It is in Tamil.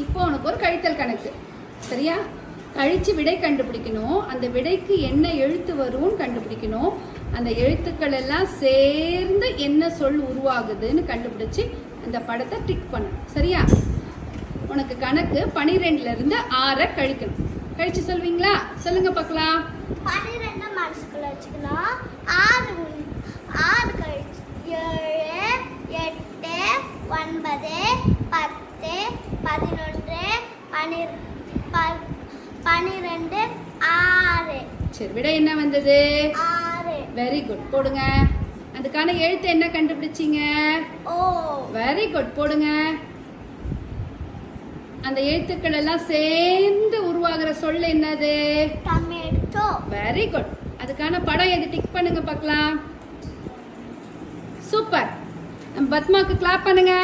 இப்போ உனக்கு ஒரு கழித்தல் கணக்கு. சரியா? கழிச்சு விடை கண்டுபிடிக்கணும். அந்த விடைக்கு என்ன எழுத்து வரும்னு கண்டுபிடிக்கணும். அந்த எழுத்துக்கள் எல்லாம் சேர்ந்து என்ன சொல் உருவாகுதுன்னு கண்டுபிடிச்சு அந்த படத்தை டிக் பண்ணணும். சரியா? உனக்கு கணக்கு 12ல இருந்து 6 கழிக்கணும். கழிச்சு சொல்வீங்களா? சொல்லுங்க பார்க்கலாம். 12 மனசுக்குள்ள வச்சுக்கலாம். 6 கழிச்சு 7 8 9 10 11 12 6. சரி, விடை என்ன வந்தது? 6. Very good. போடுங்க. அதுக்கான எழுத்து என்ன கண்டுபிடிச்சீங்க? ஓ. Very good. போடுங்க. அந்த எழுத்துக்கள் எல்லாம் சேர்ந்து உருவாகிற சொல் என்னது? டொமேட்டோ. Very good. அதுக்கான படம் எது? டிக் பண்ணுங்க பார்க்கலாம். சூப்பர். நம்ம பத்மாக்கு கிளாப் பண்ணுங்க.